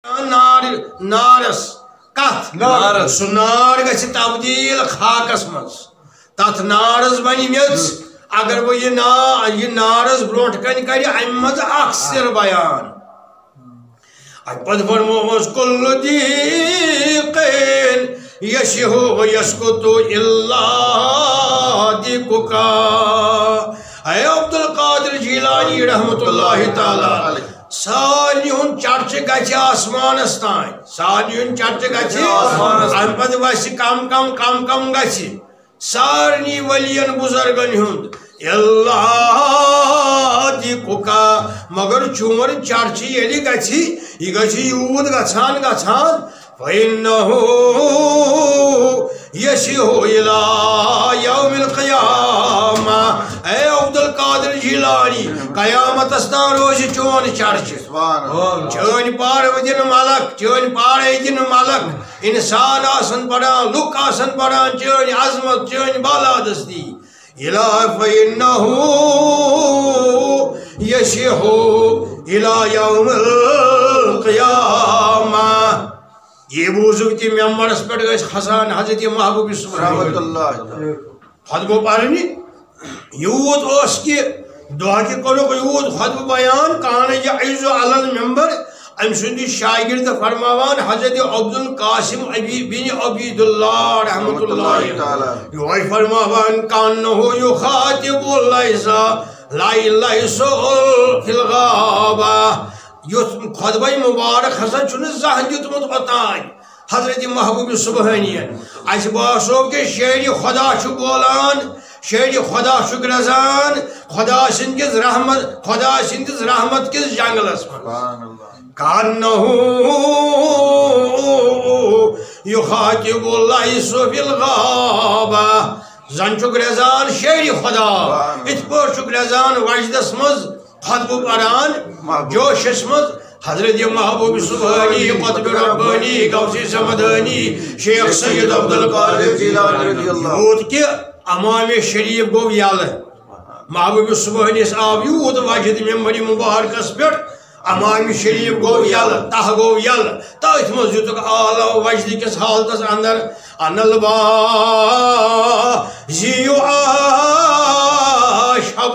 نارس کت سہ نار گژھِ تبدیل خاکس مز تت نارس بنہِ میٚژ اگر بہٕ یہ نارس برونٛٹھ کَنہِ کَرِ امہِ منٛز اکھ سِر بیان اتہِ پتہٕ فرمومس کُلُّ دیٖقٍ یشِہُ یسکُتُ اِلّا دیٖقُکا اے عبدالقادر جیلانی رحمت اللہ تعالی سارنی ہُنٛد چرچہِ گژھِ آسمانس تانۍ سارنی ہُنٛد چرچہِ گژھِ امہِ پتہٕ وسہِ کم کم گژھِ سارنی ولین بزرگن ہُنٛد اِلّا دیٖقُکا مگر چون چرچہِ ییٚلہِ گژھِ یہ گژھِ یوٗت گژھان فإنه یشِہُ إِلَى یوم القیامہ اے عبدالقادر جیلانی قیامتس تام روزِ چون چرچہِ چٲنۍ پارٕ دِنہٕ ملک چٲنۍ پارے دِنہٕ ملک انسان آسن پران لُکھ آسن پران چٲنۍ عظمت چٲنۍ بالادستی فإنه یشِہُ إِلَى یوم القیامہ یہ بوزو کہ ممبرس پہ کھسان حضرت محبوب خطبہ پرنہِ یوٗت اوس کہ دۄہ تہِ کوٚرُکھ یوٗت خطبہ بیان کان یعظ علی المنبر ام سُنٛد شاگرد فرماوان حضرت عبدالقاسم بن عبید اللہ رحمت اللہ یہ فرماوان کانہ یخاطب لیس فی الغابہ یُتھ خطبہ مبارک ہسا چھُنہٕ زانٛہہ دیُتمُت اوٚتانۍ حضرت محبوب سبحانین اسہِ باسو کہ شعرِ خدا چھُ بولان شعرِ خدا چھُ گرزان خدا سٕنٛدِس رحمت کِس جنگلس منٛز کانہ یخاطب لیس فی الغابہ زن چھُ گرزان شعرِ خدا یِتھ پٲٹھۍ چھُ گرزان وجدس منٛز خطبہ پران جوشس مز حضرت محبوب سبحانی قطب ربانی غوث سمدانی شیخ سید عبدالقادر جیلانی یوت کہ امام شریف گو یلہ محبوب سبحانیس آو یوت وجد ممبر مبارکس پہ امام شریف گو یلہ تہ گو یلہ تٔتھۍ منٛز دِتُکھ اعلیٰ وجد کس حالتس اندر ان البازی عاشب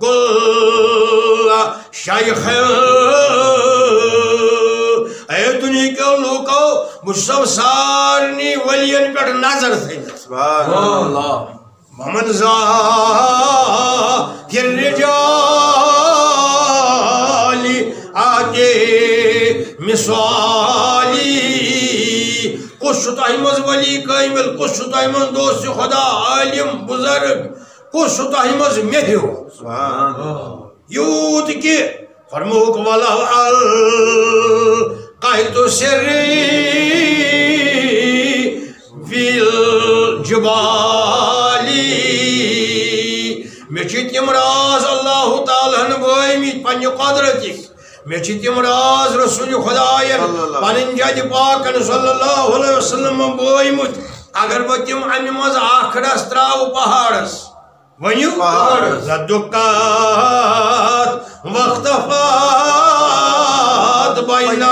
کل شیخ اے دنیا کے لوکو مجھو سارنی ولین پر نظر تھی ومن ذاکر الرجال آتے مثالی کس تہ مز ولی کامل کس تہ مز دوست خدا عالم بزرگ کس تہ مز مے ہیو یوت کہ فرموک ولو القیت سری فی الجبالی میں چھ تم راز اللہ تعالیٰ وٲیمٕتۍ پننہِ قدرتِک میں چھ تم راز رسول خدایَن پنٕنۍ جد پاکن صلی اللہ علیہ وسلم وٲیمٕتۍ اگر بہٕ تم امہِ منٛز اکھ رس تراو پہاڑس ونیو زدکات واختفات بین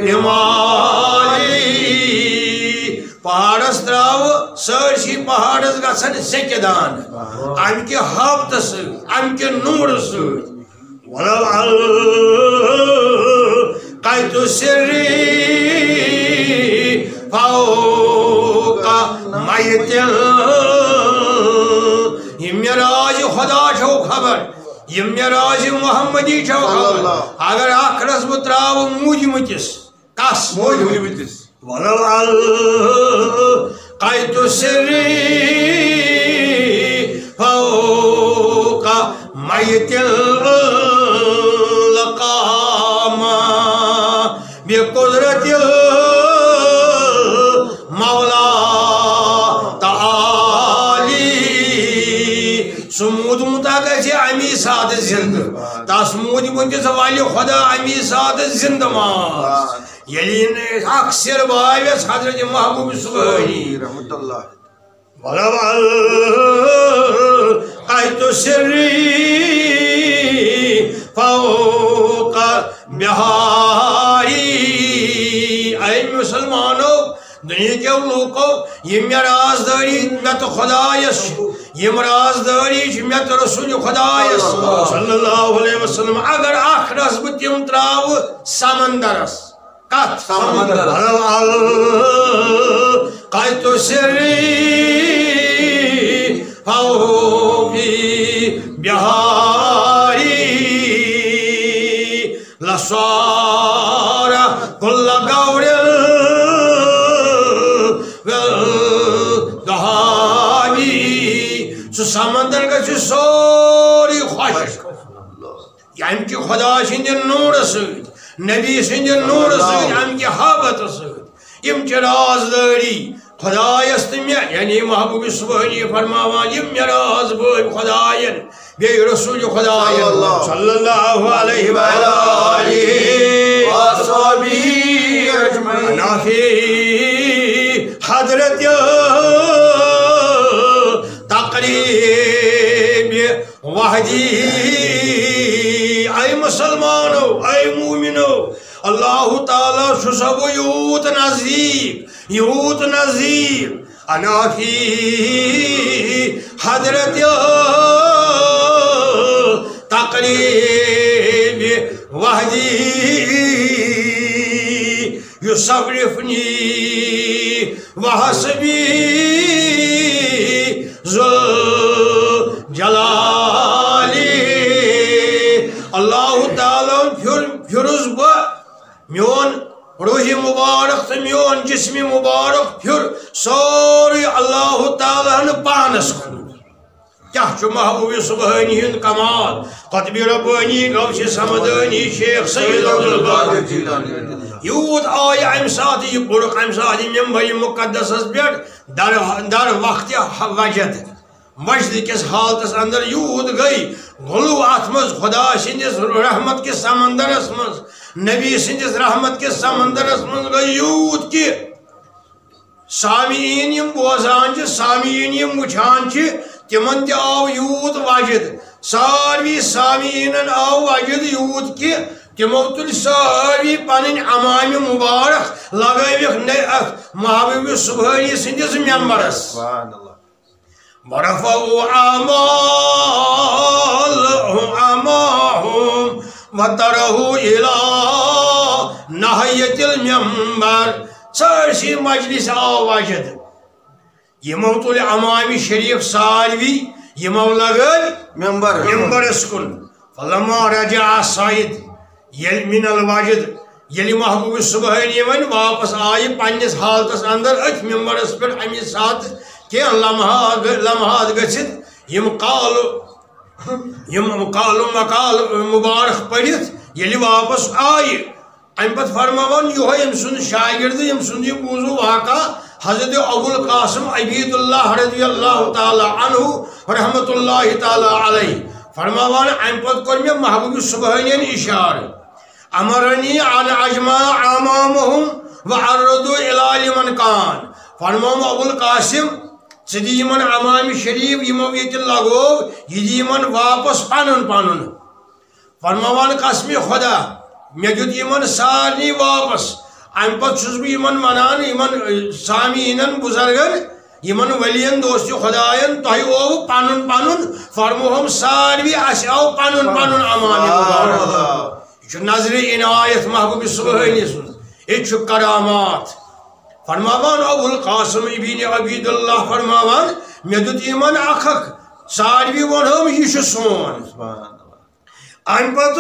الرمالی پہاڑس تراو سرسی پہاڑس گژھن سیکدان ام کہ حبت سۭتۍ ام کہ نور سۭتۍ ولو القیت سری فوق میت یہ معراج خدا چھو خبر یہ معراج محمدی چھو خبر اگر آخرس بہ تراو موجمتس کس موجمتس ولو القیت سری فوق میت لقام بقدرت مولا سمود متاگہ امی سات زند تاس مود منجز والی خدا امی سات زند ماس یلین اکثر باویس حضرت محبوب سبحانی رحمت اللہ ولو القیت سری فوق بہاری بوزیو لوکو یہ مے رازداری مے تو خدایس یم رازداری مے تو رسول خدایس صلی اللہ علیہ وسلم اگر اخ رس بہ تم تراو سمندرس کت سمندر قیت سری فوقی بہاری لصار کل غور دہانی سو سمندر گژھِ سوری خوش یعنی کہ خدا سٕنٛدِ نوٗرٕ سۭتۍ نبی سٕنٛدِ نوٗرٕ سۭتۍ اَمہِ کہِ حبتہٕ سۭتۍ یِم چھِ رازدٲری خدایس تہٕ مےٚ یعنی محبوٗبِ صُبحٲنی فرماوان یِم مےٚ راز بٲبۍ خدایَن بیٚیہِ رسوٗلِ خدایَن صلی اللہ علیہ وآلہ نافی حضرت تقریب وحدی اے مسلمانو اے مومنو اللہ تعالیٰ چھُ سا بہٕ یوٗت نزدیٖک انا فی حضرت تقریب وحدی یصرفنی وحسبی ذو جلالی اللہ تعالیٰ پھرس بہ میون روحی مبارک تو میون جسمی مبارک پھر سوری اللہ تعالیٰ پانس کن کیا چھو محبوب صبحانی ہند کمال قطب ربانی غوث سمدانی شیخ سید عبدالقادر جیلانی یوت آئی ام ساتھ یہ برق ام ساتھ ممبر مقدس بیٹ در وقت وجد مسجد کس حالتس اندر یوت گئی غلو اتمز خدا سندس رحمت کے سمندرس مز نبی سندس رحمت کے سمندرس مز گئی یوت کی سامعین یم بوزان سامعین یم وچھان تمن تہ آو یوت وجد ساروی سامعین آو وجد یوت کی تمو تل ساروی پن امام مبارک لگوک محبوب صبحانی سندس ممبرس ورفعوا أعمالهم وترهوا إلى نهاية المنبر سارسی مجلس آو وجد یمو تل امام شریف ساروی یمو لگل ممبر اسکن فلما رجع سعید یل من الوجد یلی محبوب صبحانی ون واپس آئی پنس حالتس اندر ات ممبرس پہ امی ساتھ کہ لمحات گھت یم مقال مبارک پڑھت یلی واپس آئی ام پت فرماون یہ یم سن شاگرد یم سن یہ موضوع واقع حضرت ابو القاسم عبید اللہ رضی اللہ تعالی عنہ رحمت اللہ تعالی علیہ فرماون ام پت کر میں محبوب صبحانی اشار امرنی ان اجمع امامهم وعرضوا الى لمن کان فرماون ابو القاسم ثدی یمن امام شریف یمو یہ لگو یہ یمن واپس پنن فرماوان قسم خدا مے دیت یمن سارنی واپس ام پت چھس بہ یمن ونان یمن سامعینن بزرگن یمن ولین دوست خدایان تہ او پنن فرموہم ساروی اس او پنن امام مبارک یہ نظر عنایت محبوب صبحانی سن یہ کرامات فرماوان ابو القاسم ابن عبید اللہ فرماوان مے دیت یمن اخ ساروی ونہم یہ سون ام پت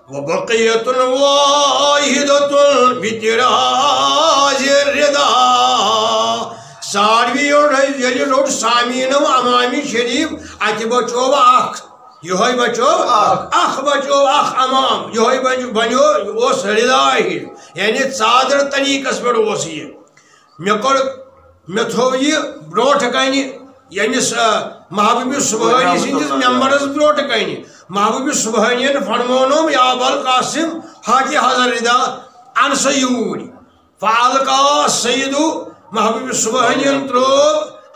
وبقیت واحدۃ بطراز الرضا ساروی یلی روٹ سامعین امامی شریف ات بچو اخ یہ بچو اخ امام یہ بنو اس رضا یعنی ژادر طریقس پہ یہ مے تھو یہ بروٹ کن یعنی محبوب صبحانی سندس ممبرس بروٹ کن محبوب صبحانی فرمونم یا ابا القاسم حاجی حضر رضا ان سیور فالقا سید محبوب صبحانی ترو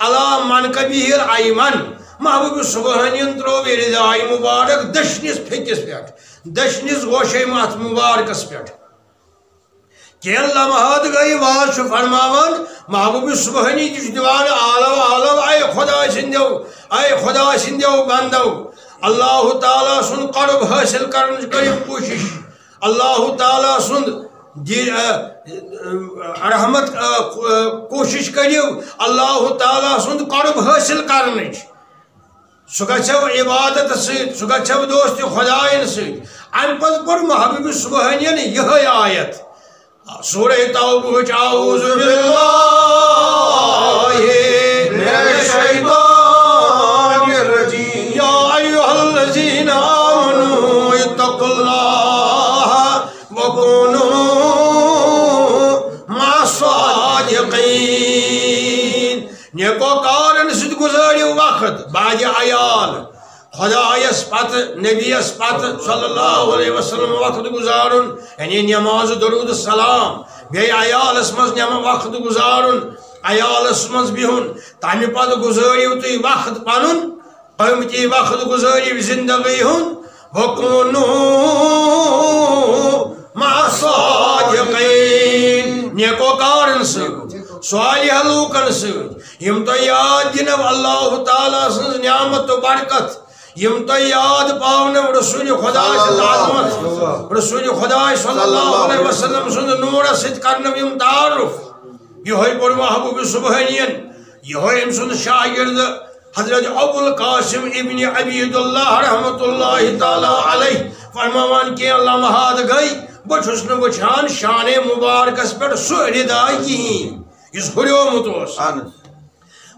علی منکبہ الایمن محبوب صبحانی ترو رضا مبارک دشنس پھکس پہ دشنس گوشے مات مبارکس پہ کین لمحات گئی واز فرماوان محبوب سبحانی دیوان آلو آلو اے خدا سندیو بندو اللہ تعالیٰ سن قرب حاصل کرنے کرو کوشش اللہ تعالیٰ سن رحمت کوشش کرو اللہ تعالیٰ سن قرب حاصل کرنے سہ گھو عبادت سہ گھو دوست خدائن ست ام پتہ پور محبوب سبحانین یہ آیت سورہ توبہ اعوذ باللہ من الشیطان الرجیم یا ایھا الذین آمنوا اتقوا اللہ وکونوا مع الصادقین نیکوکارن ست گزارو وقت بعد عیال خدایس پت نبیس پت صلی اللہ علیہ وسلم وقت گزارن یعنی نماز درود السلام بی عیالس مز وقت گزارن عیالس مز بہن تمہ پتہ گزارو تھی وقت پنن قیمتی وقت گزارو زندگی ہن وکونوا مع الصادقین نیکوکارن ست صالح لوکن ست یم تو یاد دنو اللہ تعالیٰ سن نعمت تو برکت یم تو یاد پاؤن رسول خدا سے عظمت رسول خدا صلی اللہ علیہ وسلم سن نور ست کرن یم تعارف یہ بڑ محبوب سبحانین یہ ام سن شاگرد حضرت ابو القاسم ابن عبید اللہ رحمت اللہ تعالی علیہ فرماوان کہ اللہ مہاد گئی بچھس نہ وچھان شان مبارکس پہ سہ ردائی کہین اس ہریومت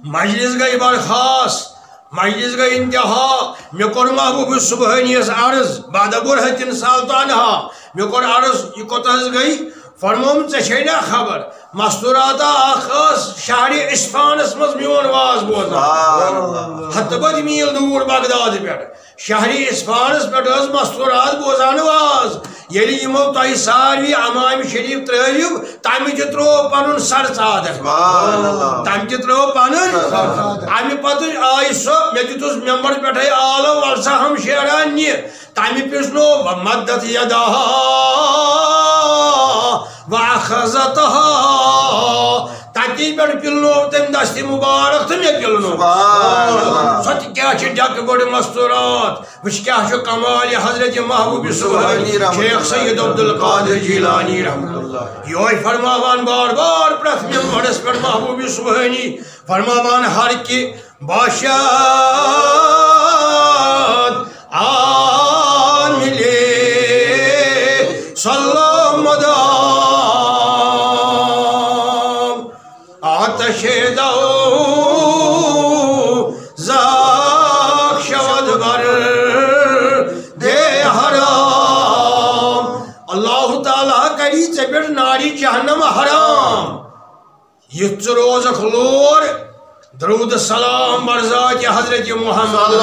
مجلس گئی بڑ خاص مجلس گئی انتہا مے کور محبوب سبحانیس عرض بعد برہت سال تو انہا مے کور عرض یہ کوتاز گئی فرموم ژے نا خبر مستورات آخاس شہر اسفانس مز میون واز بوزان ہتھ بد میل دور بغداد پہ شہر اسفانس پہ مستورات بوزان واز یلی یمو تہ ساروی امام شریف ترٲیو تمہ تہ ترو پنن سر ژادر تمہ تہ ترو پنن امہ پتہ آئی سو مے دتس ممبر پٹھے آلو ولسا ہم شیران نی تمہ پرسنو مدت یدہ واخذتها تتی پر پلنو تم دستی مبارک تم یہ پلنو سوچ کیا چھ ڈک بڑ مستورات وچ کیا چھ کمال حضرت محبوب سبحانی شیخ سید عبدالقادر جیلانی رحمۃ اللہ یہ فرماوان بار بار پرت ممبرس پر محبوب سبحانی فرماوان ہر کی باشد عاملے صلی ناری جہنم حرام یہ روزک لور درود السلام برزات حضرت محمد